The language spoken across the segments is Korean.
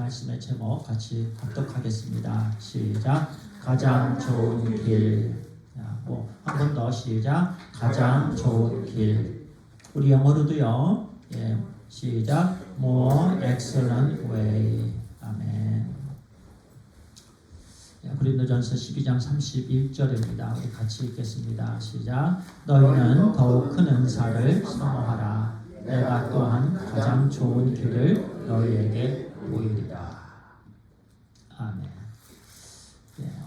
말씀의 제목 같이 합독하겠습니다. 시작. 가장 좋은 길. 한 번 더 시작. 가장 좋은 길. 우리 영어로도요. 시작. More excellent way. 아멘. 고린도전서 12장 31절입니다. 우리 같이 읽겠습니다. 시작. 너희는 더욱 큰 은사를 사모하라. 내가 또한 가장 좋은 길을 너희에게 보이리라. 아멘.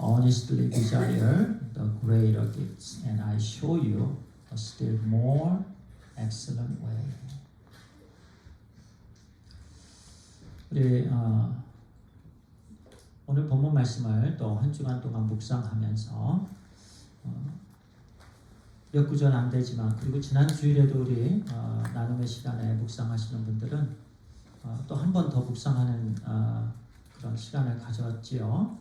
Honestly desire the greater gifts, and I show you a still more excellent way. 우리 오늘 본문 말씀을 또 한 주간 동안 묵상하면서 몇 구절 안 되지만, 그리고 지난 주일에도 우리 나눔의 시간에 묵상하시는 분들은 또 한 번 더 묵상하는 그런 시간을 가졌지요.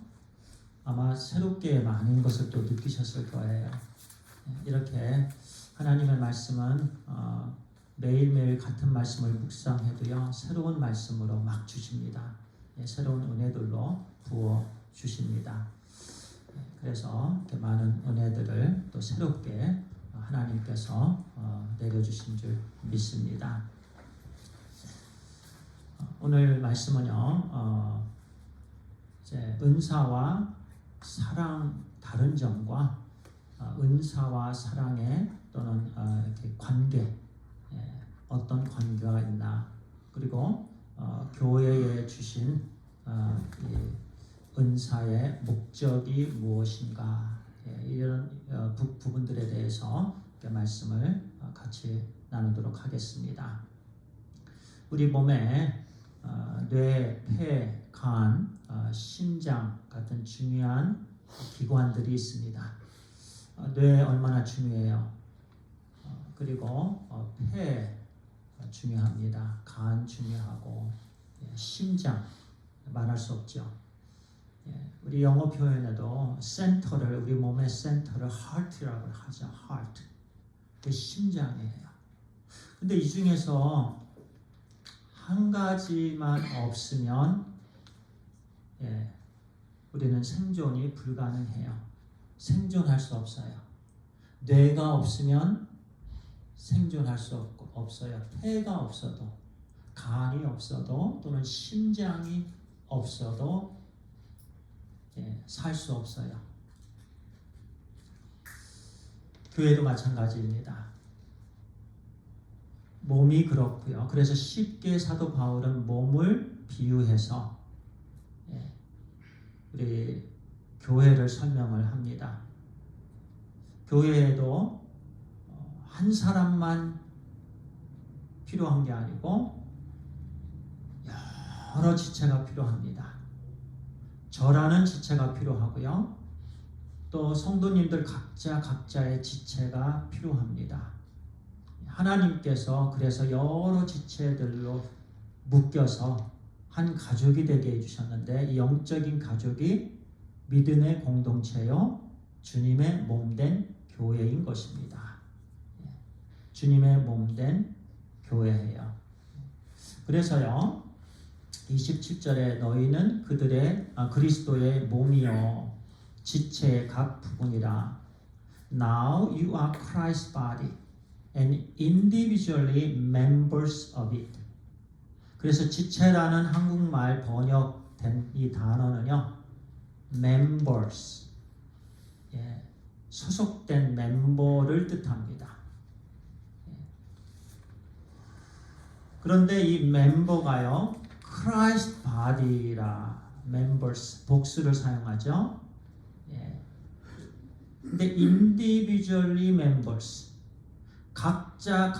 아마 새롭게 많은 것을 또 느끼셨을 거예요. 이렇게 하나님의 말씀은 매일매일 같은 말씀을 묵상해도요, 새로운 말씀으로 막 주십니다. 새로운 은혜들로 부어 주십니다. 그래서 이렇게 많은 은혜들을 또 새롭게 하나님께서 내려주신 줄 믿습니다. 오늘 말씀은요, 이제 은사와 사랑 다른 점과 은사와 사랑의 또는 이렇게 관계, 어떤 관계가 있나, 그리고 교회에 주신 이 은사의 목적이 무엇인가, 이런 부분들에 대해서 말씀을 같이 나누도록 하겠습니다. 우리 몸에 뇌, 폐, 간, 심장 같은 중요한 기관들이 있습니다. 뇌 얼마나 중요해요. 그리고 폐 중요합니다. 간 중요하고, 심장 말할 수 없죠. 우리 영어 표현에도 센터를, 우리 몸의 센터를 heart라고 하죠. heart. 그 심장이에요. 근데 이 중에서 한 가지만 없으면 우리는 생존이 불가능해요. 생존할 수 없어요. 뇌가 없으면 생존할 수 없어요. 폐가 없어도, 간이 없어도, 또는 심장이 없어도 살 수 없어요. 교회도 마찬가지입니다. 몸이 그렇고요. 그래서 쉽게 사도 바울은 몸을 비유해서 우리 교회를 설명을 합니다. 교회에도 한 사람만 필요한 게 아니고 여러 지체가 필요합니다. 저라는 지체가 필요하고요. 또 성도님들 각자의 지체가 필요합니다. 하나님께서 그래서 여러 지체들로 묶여서 한 가족이 되게 해주셨는데, 이 영적인 가족이 믿음의 공동체요, 주님의 몸된 교회인 것입니다. 주님의 몸된 교회예요. 그래서요, 27절에 너희는 그들의 그리스도의 몸이요 지체의 각 부분이라. Now you are Christ's body and individually members of it. 그래서 지체라는 한국말 번역된 이 단어는요, members, 소속된 멤버를 뜻합니다. 그런데 이 멤버가요, Christ body라, members 복수를 사용하죠. 근데 individually members, 각자의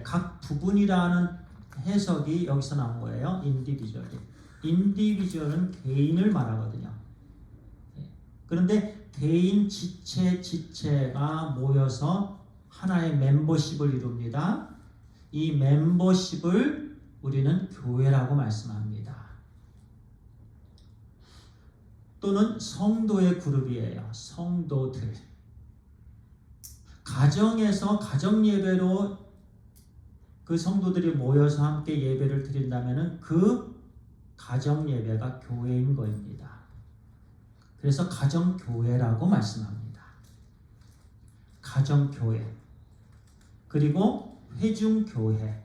각 부분이라는 해석이 여기서 나온 거예요. individual은 개인을 말하거든요. 그런데 개인 지체가 모여서 하나의 멤버십을 이룹니다. 이 멤버십을 우리는 교회라고 말씀합니다. 또는 성도의 그룹이에요. 성도들. 가정에서 가정 예배로 그 성도들이 모여서 함께 예배를 드린다면은 그 가정 예배가 교회인 것입니다. 그래서 가정교회라고 말씀합니다. 가정교회. 그리고 회중교회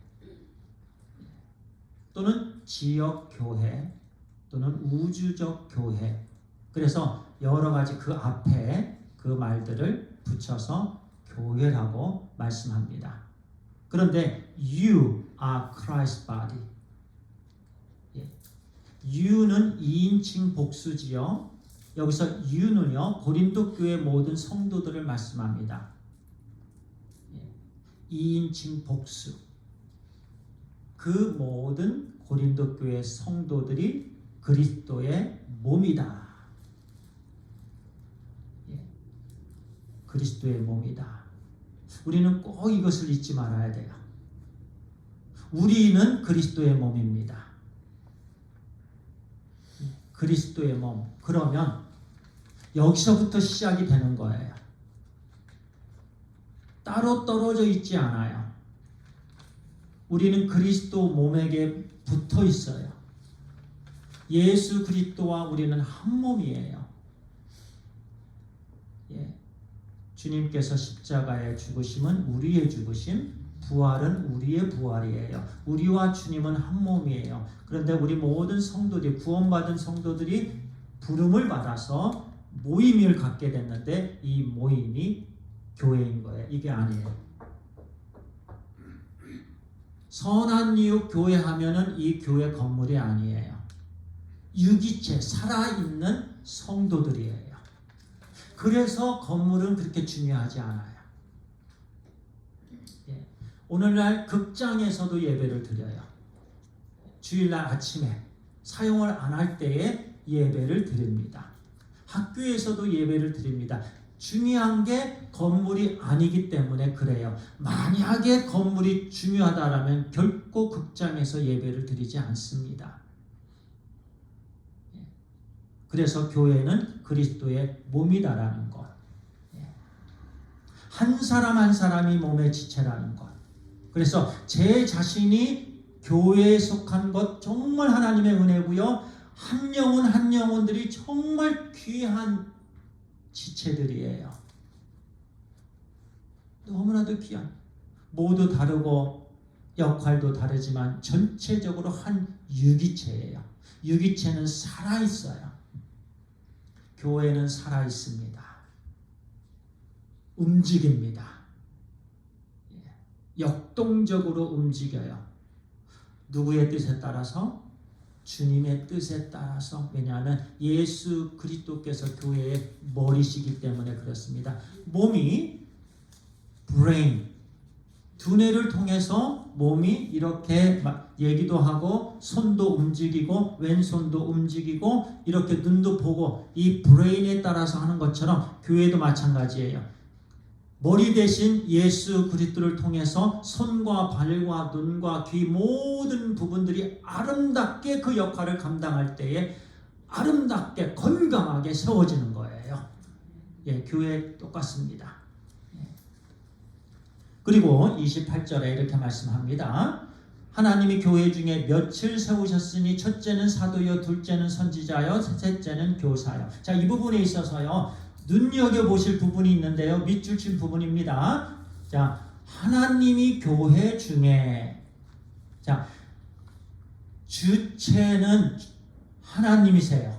또는 지역교회 또는 우주적 교회. 그래서 여러 가지 그 앞에 그 말들을 붙여서 교회라고 말씀합니다. 그런데 You are Christ's body. You는 2인칭 복수지요. 여기서 You는요 고린도 교회 모든 성도들을 말씀합니다. 2인칭 복수. 그 모든 고린도 교회 성도들이 그리스도의 몸이다. 그리스도의 몸이다. 우리는 꼭 이것을 잊지 말아야 돼요. 우리는 그리스도의 몸입니다. 그리스도의 몸. 그러면 여기서부터 시작이 되는 거예요. 따로 떨어져 있지 않아요. 우리는 그리스도 몸에게 붙어 있어요. 예수 그리스도와 우리는 한 몸이에요. 주님께서 십자가의 죽으심은 우리의 죽으심, 부활은 우리의 부활이에요. 우리와 주님은 한 몸이에요. 그런데 우리 모든 성도들이, 구원받은 성도들이 부름을 받아서 모임을 갖게 됐는데 이 모임이 교회인 거예요. 이게 아니에요. 선한 이유 교회 하면은 이 교회 건물이 아니에요. 유기체, 살아있는 성도들이에요. 그래서 건물은 그렇게 중요하지 않아요. 오늘날 극장에서도 예배를 드려요. 주일날 아침에 사용을 안 할 때에 예배를 드립니다. 학교에서도 예배를 드립니다. 중요한 게 건물이 아니기 때문에 그래요. 만약에 건물이 중요하다라면 결코 극장에서 예배를 드리지 않습니다. 그래서 교회는 그리스도의 몸이다라는 것. 한 사람 한 사람이 몸의 지체라는 것. 그래서 제 자신이 교회에 속한 것 정말 하나님의 은혜고요. 한 영혼 한 영혼들이 정말 귀한 지체들이에요. 너무나도 귀한. 모두 다르고 역할도 다르지만 전체적으로 한 유기체예요. 유기체는 살아있어요. 교회는 살아있습니다. 움직입니다. 역동적으로 움직여요. 누구의 뜻에 따라서? 주님의 뜻에 따라서. 왜냐하면 예수 그리스도께서 교회의 머리시기 때문에 그렇습니다. 몸이 브레인, 두뇌를 통해서 몸이 이렇게 얘기도 하고 손도 움직이고 왼손도 움직이고 이렇게 눈도 보고 이 브레인에 따라서 하는 것처럼 교회도 마찬가지예요. 머리 대신 예수 그리스도를 통해서 손과 발과 눈과 귀 모든 부분들이 아름답게 그 역할을 감당할 때에 아름답게 건강하게 세워지는 거예요. 교회 똑같습니다. 그리고 28절에 이렇게 말씀합니다. 하나님이 교회 중에 몇을 세우셨으니 첫째는 사도요, 둘째는 선지자요, 셋째는 교사요. 자, 이 부분에 있어서요 눈여겨보실 부분이 있는데요. 밑줄 친 부분입니다. 자, 하나님이 교회 중에, 자, 주체는 하나님이세요.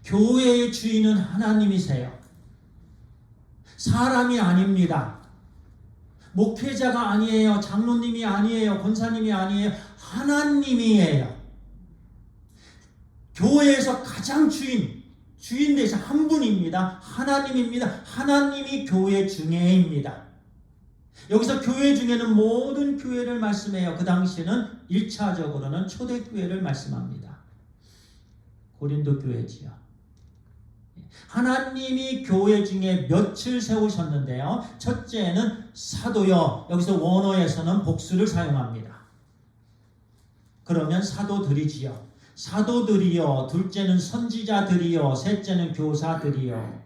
교회의 주인은 하나님이세요. 사람이 아닙니다. 목회자가 아니에요. 장로님이 아니에요. 권사님이 아니에요. 하나님이에요. 교회에서 가장 주인 대신 한 분입니다. 하나님입니다. 하나님이 교회 중에입니다. 여기서 교회 중에는 모든 교회를 말씀해요. 그 당시에는 1차적으로는 초대교회를 말씀합니다. 고린도 교회지요. 하나님이 교회 중에 몇을 세우셨는데요. 첫째는 사도요. 여기서 원어에서는 복수를 사용합니다. 그러면 사도들이지요. 사도들이요. 둘째는 선지자들이요. 셋째는 교사들이요.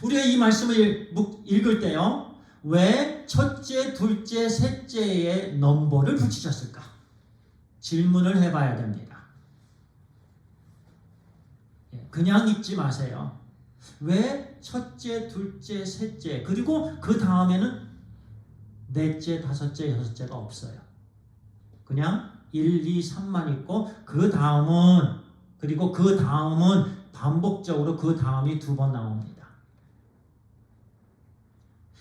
우리가 이 말씀을 읽을 때요. 왜 첫째, 둘째, 셋째의 넘버를 붙이셨을까? 질문을 해봐야 됩니다. 그냥 읽지 마세요. 왜 첫째, 둘째, 셋째, 그리고 그 다음에는 넷째, 다섯째, 여섯째가 없어요. 그냥 1, 2, 3만 있고 그 다음은 반복적으로 그 다음이 2번 나옵니다.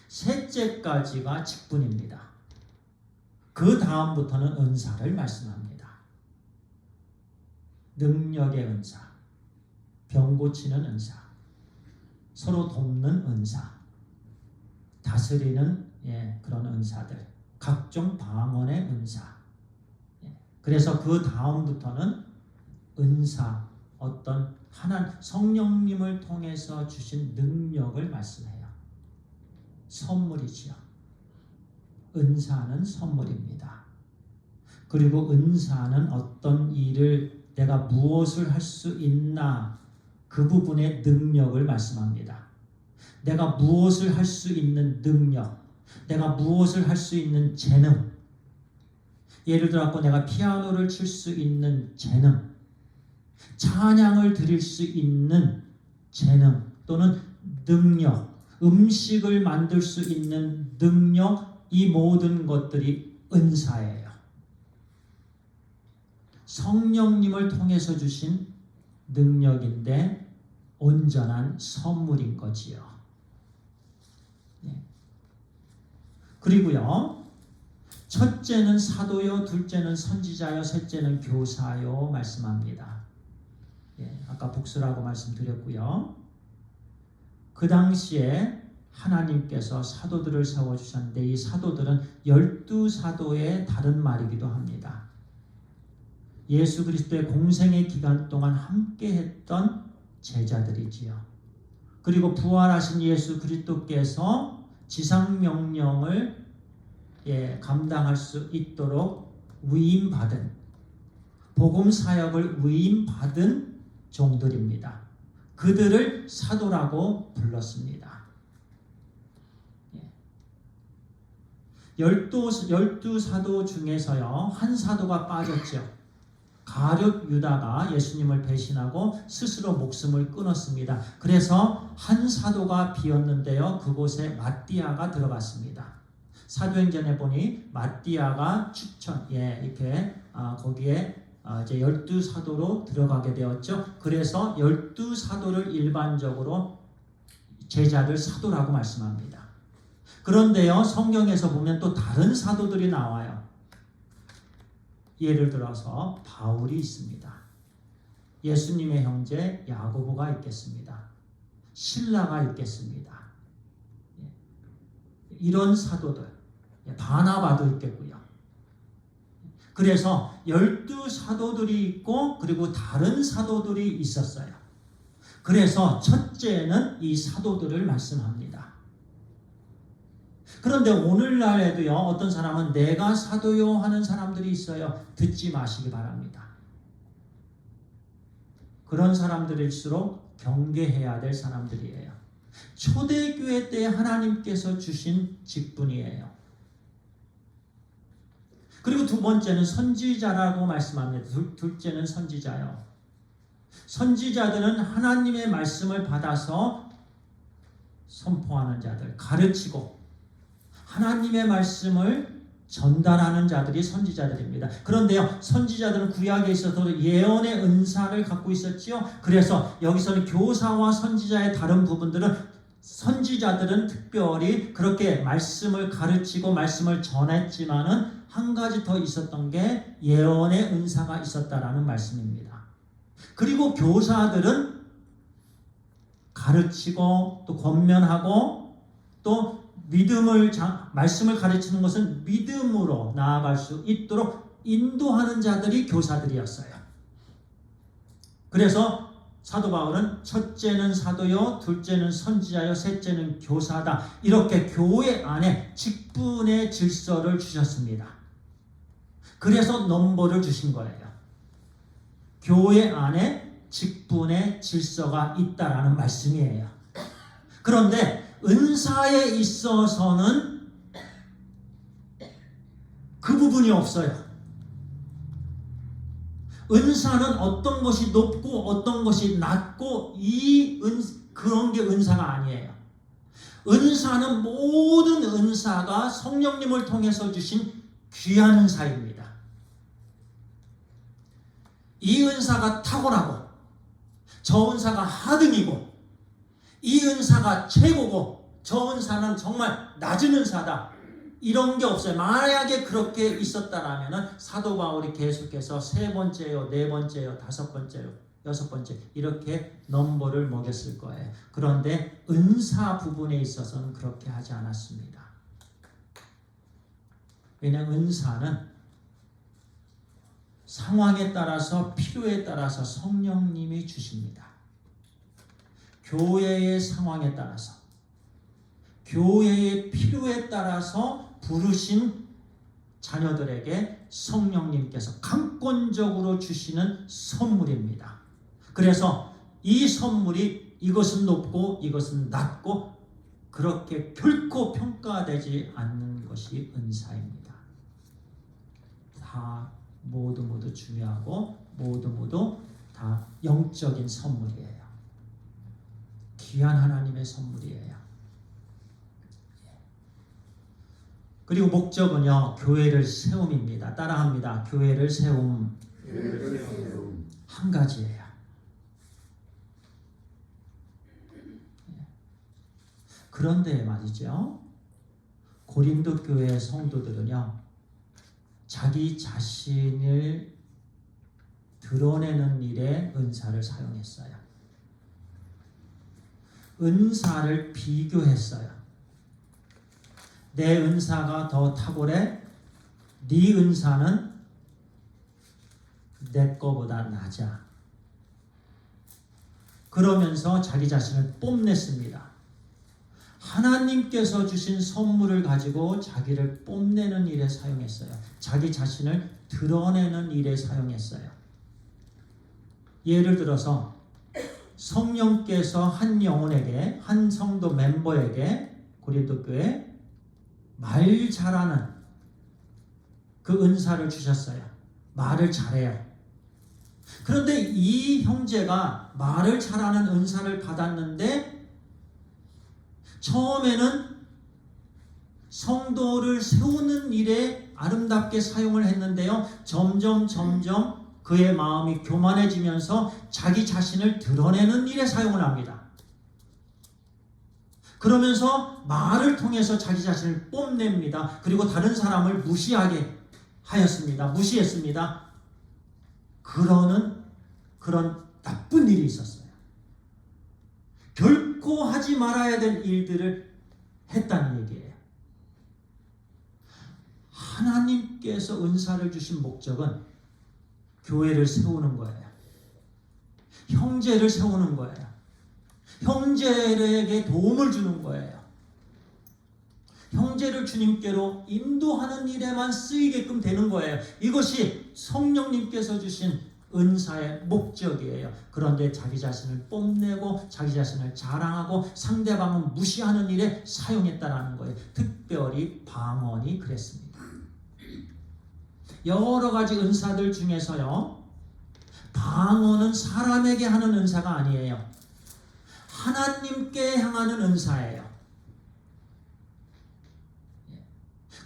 셋째까지가 직분입니다. 그 다음부터는 은사를 말씀합니다. 능력의 은사, 병 고치는 은사, 서로 돕는 은사, 다스리는 그런 은사들, 각종 방언의 은사. 그래서 그 다음부터는 은사, 어떤 성령님을 통해서 주신 능력을 말씀해요. 선물이지요. 은사는 선물입니다. 그리고 은사는 어떤 일을 내가 무엇을 할 수 있나 그 부분의 능력을 말씀합니다. 내가 무엇을 할 수 있는 능력, 내가 무엇을 할 수 있는 재능, 예를 들어 내가 피아노를 칠 수 있는 재능, 찬양을 드릴 수 있는 재능 또는 능력, 음식을 만들 수 있는 능력, 이 모든 것들이 은사예요. 성령님을 통해서 주신 능력인데 온전한 선물인 거지요. 그리고요, 첫째는 사도요, 둘째는 선지자요, 셋째는 교사요 말씀합니다. 아까 복수라고 말씀드렸고요. 그 당시에 하나님께서 사도들을 세워주셨는데 이 사도들은 12사도의 다른 말이기도 합니다. 예수 그리스도의 공생의 기간 동안 함께했던 제자들이지요. 그리고 부활하신 예수 그리스도께서 지상명령을 감당할 수 있도록 위임받은, 복음사역을 위임받은 종들입니다. 그들을 사도라고 불렀습니다. 12사도 중에서요, 한 사도가 빠졌죠. 가룟 유다가 예수님을 배신하고 스스로 목숨을 끊었습니다. 그래서 한 사도가 비었는데요, 그곳에 마띠아가 들어갔습니다. 사도행전에 보니 마띠아가 이렇게 거기에 이제 12사도로 들어가게 되었죠. 그래서 12사도를 일반적으로 제자들 사도라고 말씀합니다. 그런데요, 성경에서 보면 또 다른 사도들이 나와요. 예를 들어서 바울이 있습니다. 예수님의 형제 야고보가 있겠습니다. 신라가 있겠습니다. 이런 사도들, 바나바도 있겠고요. 그래서 12사도들이 있고 그리고 다른 사도들이 있었어요. 그래서 첫째는 이 사도들을 말씀합니다. 그런데 오늘날에도요, 어떤 사람은 내가 사도요 하는 사람들이 있어요. 듣지 마시기 바랍니다. 그런 사람들일수록 경계해야 될 사람들이에요. 초대교회 때 하나님께서 주신 직분이에요. 그리고 두 번째는 선지자라고 말씀합니다. 둘째는 선지자요. 선지자들은 하나님의 말씀을 받아서 선포하는 자들, 가르치고 하나님의 말씀을 전달하는 자들이 선지자들입니다. 그런데요, 선지자들은 구약에 있어서 예언의 은사를 갖고 있었지요. 그래서 여기서는 교사와 선지자의 다른 부분들은 선지자들은 특별히 그렇게 말씀을 가르치고 말씀을 전했지만은 한 가지 더 있었던 게 예언의 은사가 있었다라는 말씀입니다. 그리고 교사들은 가르치고 또 권면하고 또 말씀을 가르치는 것은 믿음으로 나아갈 수 있도록 인도하는 자들이 교사들이었어요. 그래서 사도 바울은 첫째는 사도요, 둘째는 선지자요, 셋째는 교사다. 이렇게 교회 안에 직분의 질서를 주셨습니다. 그래서 넘버를 주신 거예요. 교회 안에 직분의 질서가 있다라는 말씀이에요. 그런데 은사에 있어서는 그 부분이 없어요. 은사는 어떤 것이 높고 어떤 것이 낮고 그런 게 은사가 아니에요. 은사는 모든 은사가 성령님을 통해서 주신 귀한 은사입니다. 이 은사가 탁월하고 저 은사가 하등이고 이 은사가 최고고 저 은사는 정말 낮은 은사다. 이런 게 없어요. 만약에 그렇게 있었다라면 사도 바울이 계속해서 세 번째요, 네 번째요, 다섯 번째요, 여섯 번째 이렇게 넘버를 먹였을 거예요. 그런데 은사 부분에 있어서는 그렇게 하지 않았습니다. 왜냐하면 은사는 상황에 따라서 필요에 따라서 성령님이 주십니다. 교회의 상황에 따라서 교회의 필요에 따라서 부르신 자녀들에게 성령님께서 강권적으로 주시는 선물입니다. 그래서 이 선물이 이것은 높고 이것은 낮고 그렇게 결코 평가되지 않는 것이 은사입니다. 다 모두 중요하고 모두 다 영적인 선물이에요. 귀한 하나님의 선물이에요. 그리고 목적은요, 교회를 세움입니다. 따라합니다. 교회를 세움. 한 가지예요. 그런데 말이죠, 고린도 교회 성도들은요, 자기 자신을 드러내는 일에 은사를 사용했어요. 은사를 비교했어요. 내 은사가 더 탁월해? 네 은사는 내 거보다 낮아. 그러면서 자기 자신을 뽐냈습니다. 하나님께서 주신 선물을 가지고 자기를 뽐내는 일에 사용했어요. 자기 자신을 드러내는 일에 사용했어요. 예를 들어서 성령께서 한 영혼에게, 한 성도 멤버에게 고린도 교회 말 잘하는 그 은사를 주셨어요. 말을 잘해요. 그런데 이 형제가 말을 잘하는 은사를 받았는데 처음에는 성도를 세우는 일에 아름답게 사용을 했는데요. 점점 그의 마음이 교만해지면서 자기 자신을 드러내는 일에 사용을 합니다. 그러면서 말을 통해서 자기 자신을 뽐냅니다. 그리고 다른 사람을 무시하게 하였습니다. 무시했습니다. 그런 나쁜 일이 있었어요. 결코 하지 말아야 될 일들을 했다는 얘기예요. 하나님께서 은사를 주신 목적은 교회를 세우는 거예요. 형제를 세우는 거예요. 형제에게 도움을 주는 거예요. 형제를 주님께로 인도하는 일에만 쓰이게끔 되는 거예요. 이것이 성령님께서 주신 은사의 목적이에요. 그런데 자기 자신을 뽐내고 자기 자신을 자랑하고 상대방을 무시하는 일에 사용했다라는 거예요. 특별히 방언이 그랬습니다. 여러 가지 은사들 중에서요, 방언은 사람에게 하는 은사가 아니에요. 하나님께 향하는 은사예요.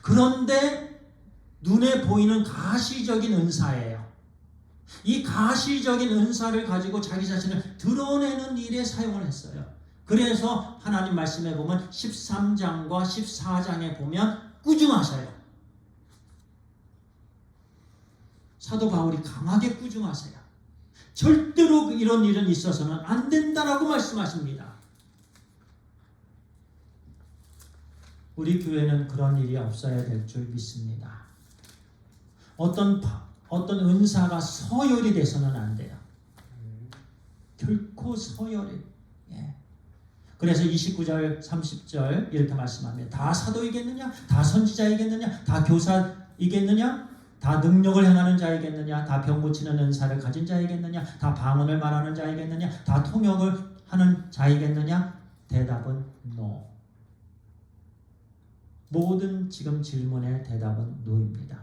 그런데 눈에 보이는 가시적인 은사예요. 이 가시적인 은사를 가지고 자기 자신을 드러내는 일에 사용을 했어요. 그래서 하나님 말씀에 보면 13장과 14장에 보면 꾸중하셔요. 사도 바울이 강하게 꾸중하세요. 절대로 이런 일은 있어서는 안 된다라고 말씀하십니다. 우리 교회는 그런 일이 없어야 될 줄 믿습니다. 어떤 은사가 서열이 돼서는 안 돼요. 결코 서열이. 그래서 29절 30절 이렇게 말씀합니다. 다 사도이겠느냐? 다 선지자이겠느냐? 다 교사이겠느냐? 다 능력을 행하는 자이겠느냐? 다 병 고치는 은사를 가진 자이겠느냐? 다 방언을 말하는 자이겠느냐? 다 통역을 하는 자이겠느냐? 대답은 no. 모든 지금 질문의 대답은 no입니다.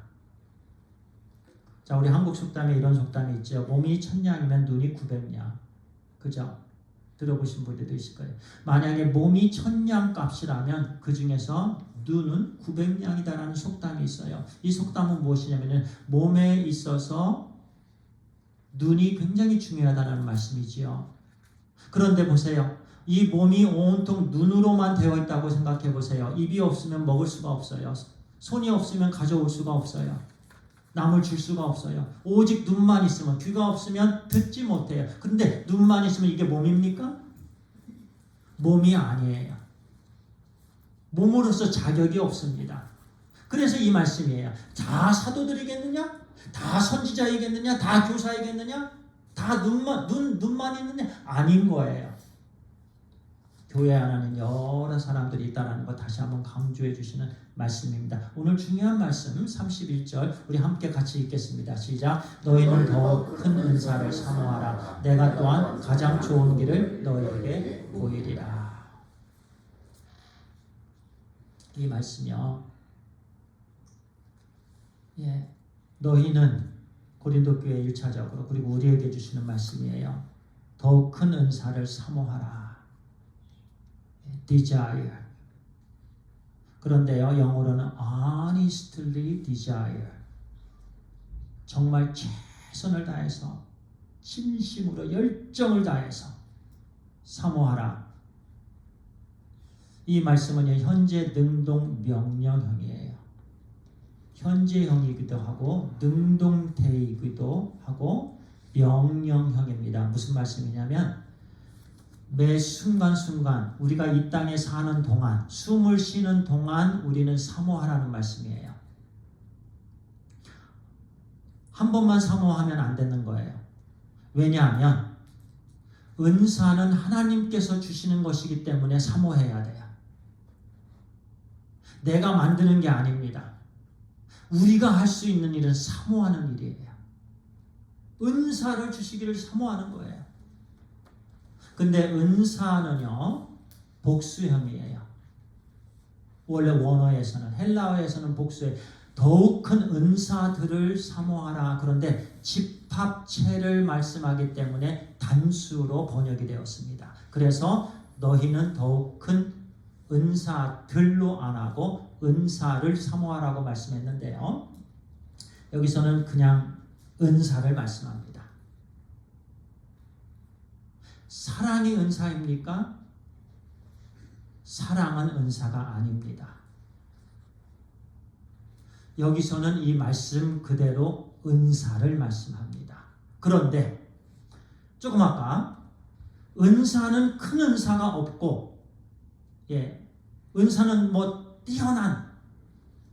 자, 우리 한국 속담에 이런 속담이 있죠. 몸이 1000냥이면 눈이 900냥. 그죠? 들어보신 분들도 있을 거예요. 만약에 몸이 1000냥 값이라면 그 중에서 눈은 900냥이다라는 속담이 있어요. 이 속담은 무엇이냐면 몸에 있어서 눈이 굉장히 중요하다는 말씀이지요. 그런데 보세요. 이 몸이 온통 눈으로만 되어 있다고 생각해 보세요. 입이 없으면 먹을 수가 없어요. 손이 없으면 가져올 수가 없어요. 남을 줄 수가 없어요. 오직 눈만 있으면, 귀가 없으면 듣지 못해요. 그런데 눈만 있으면 이게 몸입니까? 몸이 아니에요. 몸으로서 자격이 없습니다. 그래서 이 말씀이에요. 다 사도들이겠느냐? 다 선지자이겠느냐? 다 교사이겠느냐? 다 눈만 있느냐? 아닌 거예요. 교회 안에는 여러 사람들이 있다는 거 다시 한번 강조해 주시는 말씀입니다. 오늘 중요한 말씀 31절 우리 함께 같이 읽겠습니다. 시작. 너희는 더 큰 은사를 사모하라. 내가 또한 가장 좋은 길을 너희에게 보이리라. 이 말씀이요. 너희는 고린도 교회 1차적으로 그리고 우리에게 주시는 말씀이에요. 더 큰 은사를 사모하라. desire. 그런데요, 영어로는 earnestly desire. 정말 최선을 다해서, 진심으로 열정을 다해서 사모하라. 이 말씀은 현재 능동 명령형이에요. 현재형이기도 하고 능동태이기도 하고 명령형입니다. 무슨 말씀이냐면 매 순간순간 우리가 이 땅에 사는 동안, 숨을 쉬는 동안 우리는 사모하라는 말씀이에요. 한 번만 사모하면 안 되는 거예요. 왜냐하면 은사는 하나님께서 주시는 것이기 때문에 사모해야 돼요. 내가 만드는 게 아닙니다. 우리가 할 수 있는 일은 사모하는 일이에요. 은사를 주시기를 사모하는 거예요. 근데 은사는요, 복수형이에요. 원래 원어에서는, 헬라어에서는 복수에 더욱 큰 은사들을 사모하라. 그런데 집합체를 말씀하기 때문에 단수로 번역이 되었습니다. 그래서 너희는 더욱 큰 은사들로 안 하고 은사를 사모하라고 말씀했는데요. 여기서는 그냥 은사를 말씀합니다. 사랑이 은사입니까? 사랑은 은사가 아닙니다. 여기서는 이 말씀 그대로 은사를 말씀합니다. 그런데 조금 아까 은사는 큰 은사가 없고, 은사는 뭐 뛰어난,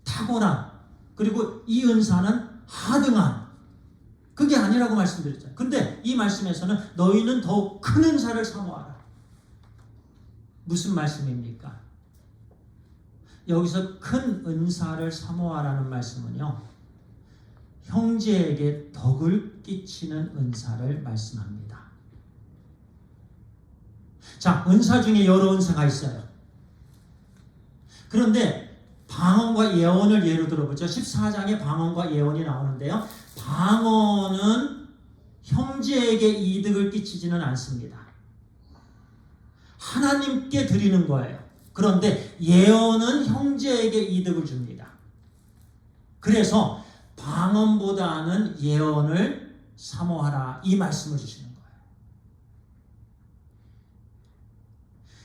탁월한, 그리고 이 은사는 하등한, 그게 아니라고 말씀드렸잖아요. 근데 이 말씀에서는 너희는 더욱 큰 은사를 사모하라. 무슨 말씀입니까? 여기서 큰 은사를 사모하라는 말씀은요, 형제에게 덕을 끼치는 은사를 말씀합니다. 자, 은사 중에 여러 은사가 있어요. 그런데 방언과 예언을 예로 들어보죠. 14장에 방언과 예언이 나오는데요. 방언은 형제에게 이득을 끼치지는 않습니다. 하나님께 드리는 거예요. 그런데 예언은 형제에게 이득을 줍니다. 그래서 방언보다는 예언을 사모하라, 이 말씀을 주시는 거예요.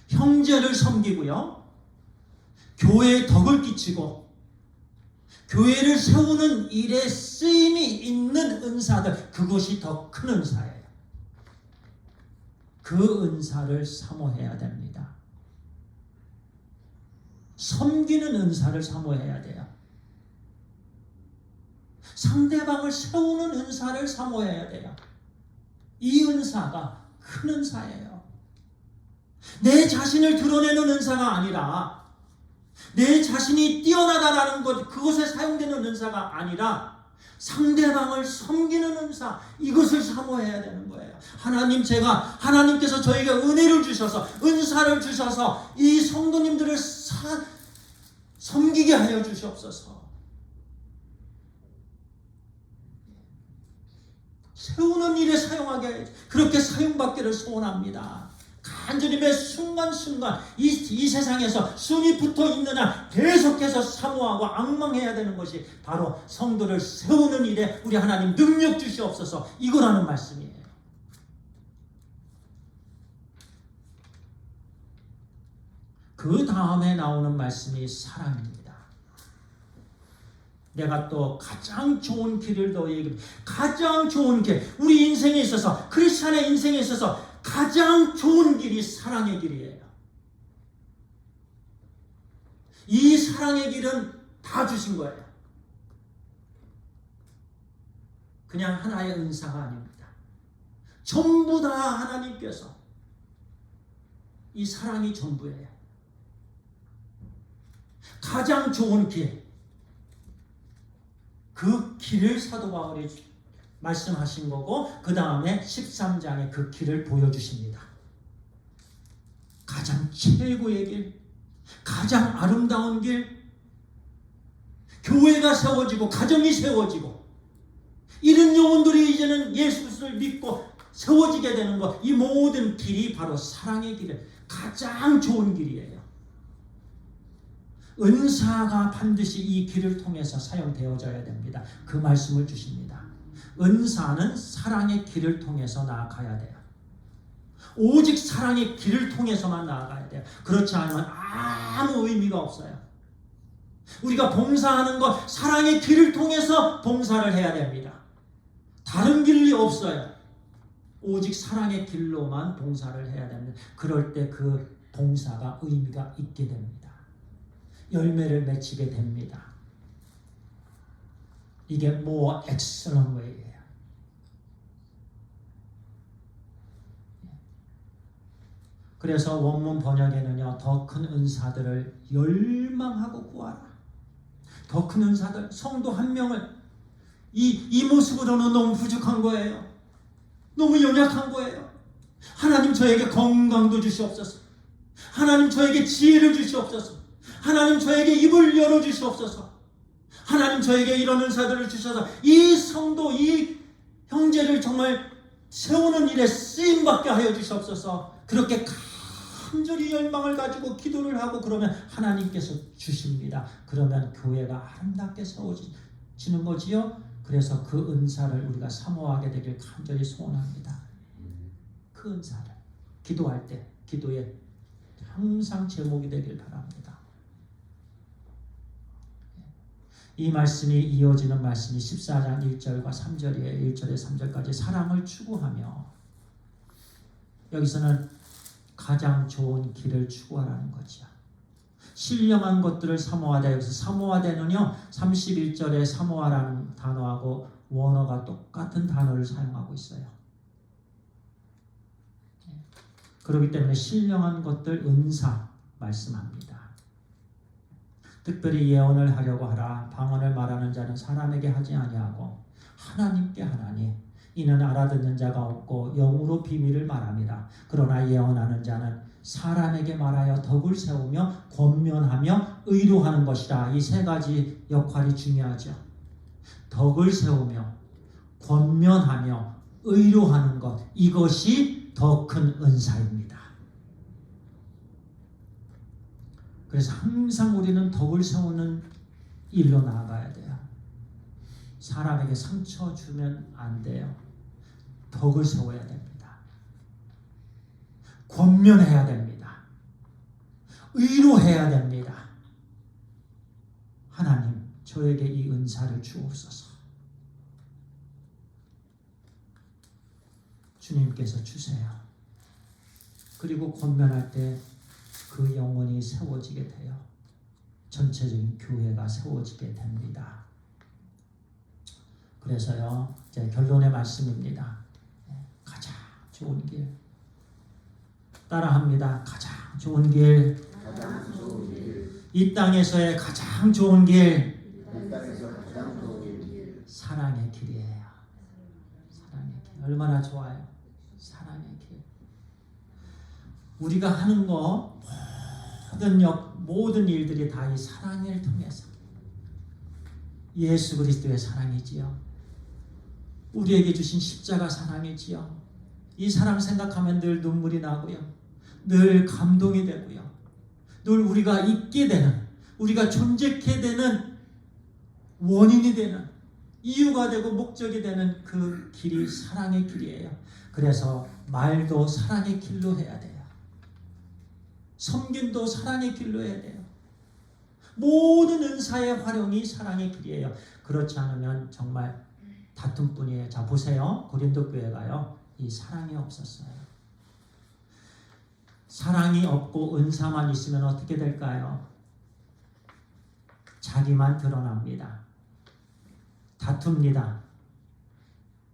형제를 섬기고요, 교회에 덕을 끼치고 교회를 세우는 일에 쓰임이 있는 은사들, 그것이 더 큰 은사예요. 그 은사를 사모해야 됩니다. 섬기는 은사를 사모해야 돼요. 상대방을 세우는 은사를 사모해야 돼요. 이 은사가 큰 은사예요. 내 자신을 드러내는 은사가 아니라, 내 자신이 뛰어나다라는 것, 그것에 사용되는 은사가 아니라 상대방을 섬기는 은사, 이것을 사모해야 되는 거예요. 하나님께서 저에게 은혜를 주셔서, 은사를 주셔서 이 성도님들을 섬기게 하여 주시옵소서. 세우는 일에 사용하게, 그렇게 사용받기를 소원합니다. 간절히 매 순간순간 이 세상에서 숨이 붙어 있는 한 계속해서 사모하고 앙망해야 되는 것이 바로 성도를 세우는 일에 우리 하나님 능력 주시옵소서, 이거라는 말씀이에요. 그 다음에 나오는 말씀이 사랑입니다. 내가 또 가장 좋은 길을 더 얘기합니다. 가장 좋은 길, 우리 인생에 있어서, 크리스찬의 인생에 있어서 가장 좋은 길이 사랑의 길이에요. 이 사랑의 길은 다 주신 거예요. 그냥 하나의 은사가 아닙니다. 전부 다 하나님께서, 이 사랑이 전부예요. 가장 좋은 길, 그 길을 사도 바울이 말씀하신 거고, 그 다음에 13장에 그 길을 보여주십니다. 가장 최고의 길, 가장 아름다운 길, 교회가 세워지고 가정이 세워지고 이런 영혼들이 이제는 예수 그리스도를 믿고 세워지게 되는 것, 이 모든 길이 바로 사랑의 길을, 가장 좋은 길이에요. 은사가 반드시 이 길을 통해서 사용되어져야 됩니다. 그 말씀을 주십니다. 은사는 사랑의 길을 통해서 나아가야 돼요. 오직 사랑의 길을 통해서만 나아가야 돼요. 그렇지 않으면 아무 의미가 없어요. 우리가 봉사하는 것, 사랑의 길을 통해서 봉사를 해야 됩니다. 다른 길이 없어요. 오직 사랑의 길로만 봉사를 해야 됩니다. 그럴 때 그 봉사가 의미가 있게 됩니다. 열매를 맺히게 됩니다. 이게 more excellent way예요. 그래서 원문 번역에는요, 더 큰 은사들을 열망하고 구하라. 더 큰 은사들, 성도 한 명을, 이 모습으로는 너무 부족한 거예요. 너무 연약한 거예요. 하나님 저에게 건강도 주시옵소서. 하나님 저에게 지혜를 주시옵소서. 하나님 저에게 입을 열어주시옵소서. 하나님 저에게 이런 은사들을 주셔서 이 성도, 이 형제를 정말 세우는 일에 쓰임받게 하여 주시옵소서. 그렇게 간절히 열망을 가지고 기도를 하고 그러면 하나님께서 주십니다. 그러면 교회가 아름답게 세워지는 거지요. 그래서 그 은사를 우리가 사모하게 되길 간절히 소원합니다. 그 은사를 기도할 때, 기도에 항상 제목이 되길 바랍니다. 이 말씀이 이어지는 말씀이 14장 1절과 3절이에요. 1절에 3절까지 사랑을 추구하며, 여기서는 가장 좋은 길을 추구하라는 거죠. 신령한 것들을 사모하되, 여기서 사모하되는요 31절에 사모하라는 단어하고 원어가 똑같은 단어를 사용하고 있어요. 그렇기 때문에 신령한 것들, 은사 말씀합니다. 특별히 예언을 하려고 하라. 방언을 말하는 자는 사람에게 하지 아니하고 하나님께 하나니, 이는 알아듣는 자가 없고 영으로 비밀을 말합니다. 그러나 예언하는 자는 사람에게 말하여 덕을 세우며 권면하며 의로하는 것이라. 이 세 가지 역할이 중요하죠. 덕을 세우며 권면하며 의로하는 것, 이것이 더 큰 은사입니다. 그래서 항상 우리는 덕을 세우는 일로 나아가야 돼요. 사람에게 상처 주면 안 돼요. 덕을 세워야 됩니다. 권면해야 됩니다. 의로해야 됩니다. 하나님, 저에게 이 은사를 주옵소서. 주님께서 주세요. 그리고 권면할 때 그 영혼이 세워지게 돼요. 전체적인 교회가 세워지게 됩니다. 그래서요, 이제 결론의 말씀입니다. 가장 좋은 길. 따라합니다. 가장 좋은 길. 이 땅에서의 가장 좋은 길. 사랑의 길이에요. 사랑의 길. 얼마나 좋아요. 사랑의 길. 우리가 하는 거, 모든 일들이 다 이 사랑을 통해서, 예수 그리스도의 사랑이지요. 우리에게 주신 십자가 사랑이지요. 이 사랑 생각하면 늘 눈물이 나고요. 늘 감동이 되고요. 늘 우리가 있게 되는, 우리가 존재케 되는 원인이 되는, 이유가 되고 목적이 되는 그 길이 사랑의 길이에요. 그래서 말도 사랑의 길로 해야 돼요. 섬김도 사랑의 길로 해야 돼요. 모든 은사의 활용이 사랑의 길이에요. 그렇지 않으면 정말 다툼뿐이에요. 자, 보세요. 고린도 교회가요, 이 사랑이 없었어요. 사랑이 없고 은사만 있으면 어떻게 될까요? 자기만 드러납니다. 다툽니다.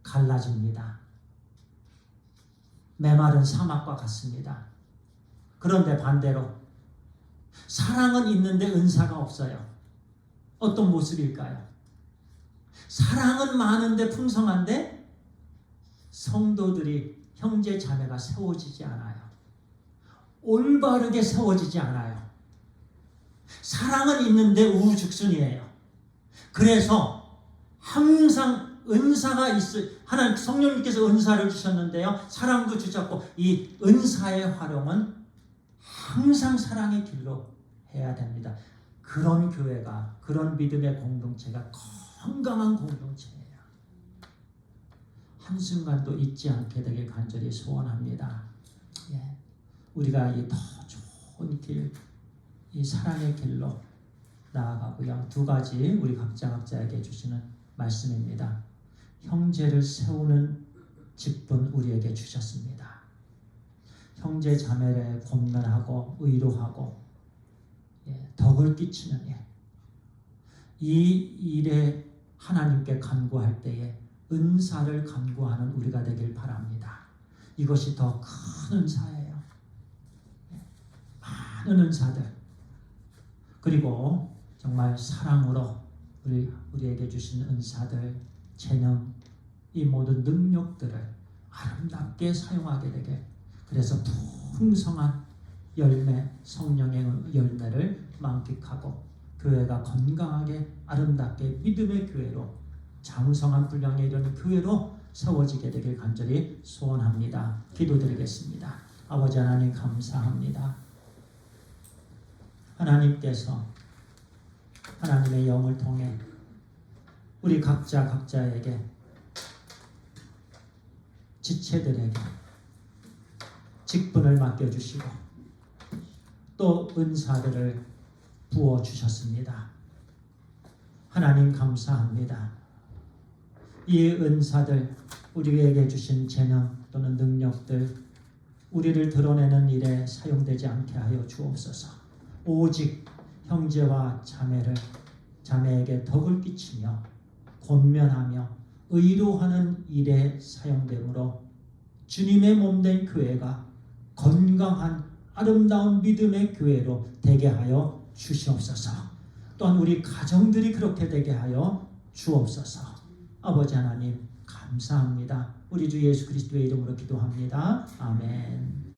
갈라집니다. 메마른 사막과 같습니다. 그런데 반대로 사랑은 있는데 은사가 없어요. 어떤 모습일까요? 사랑은 많은데 풍성한데 성도들이, 형제 자매가 세워지지 않아요. 올바르게 세워지지 않아요. 사랑은 있는데 우후죽순이에요. 그래서 항상 은사가 하나님 성령님께서 은사를 주셨는데요, 사랑도 주셨고, 이 은사의 활용은 항상 사랑의 길로 해야 됩니다. 그런 교회가, 그런 믿음의 공동체가 건강한 공동체예요. 한순간도 잊지 않게 되길 간절히 소원합니다. 예. 우리가 이 더 좋은 길, 이 사랑의 길로 나아가고요. 두 가지 우리 각자에게 주시는 말씀입니다. 형제를 세우는 직분 우리에게 주셨습니다. 형제 자매를 권면하고 의로하고 덕을 끼치는 일, 이 일에 하나님께 간구할 때에 은사를 간구하는 우리가 되길 바랍니다. 이것이 더 큰 은사예요. 많은 은사들, 그리고 정말 사랑으로 우리에게 주신 은사들, 재능, 이 모든 능력들을 아름답게 사용하게 되게, 그래서 풍성한 열매, 성령의 열매를 만끽하고 교회가 건강하게 아름답게 믿음의 교회로, 장성한 분량에 이르는 교회로 세워지게 되길 간절히 소원합니다. 기도드리겠습니다. 아버지 하나님, 감사합니다. 하나님께서 하나님의 영을 통해 우리 각자에게, 지체들에게 직분을 맡겨주시고 또 은사들을 부어주셨습니다. 하나님 감사합니다. 이 은사들, 우리에게 주신 재능 또는 능력들, 우리를 드러내는 일에 사용되지 않게 하여 주옵소서. 오직 형제와 자매에게 덕을 끼치며 권면하며 의로하는 일에 사용되므로 주님의 몸된 교회가 건강한 아름다운 믿음의 교회로 되게 하여 주시옵소서. 또한 우리 가정들이 그렇게 되게 하여 주옵소서. 아버지 하나님 감사합니다. 우리 주 예수 그리스도의 이름으로 기도합니다. 아멘.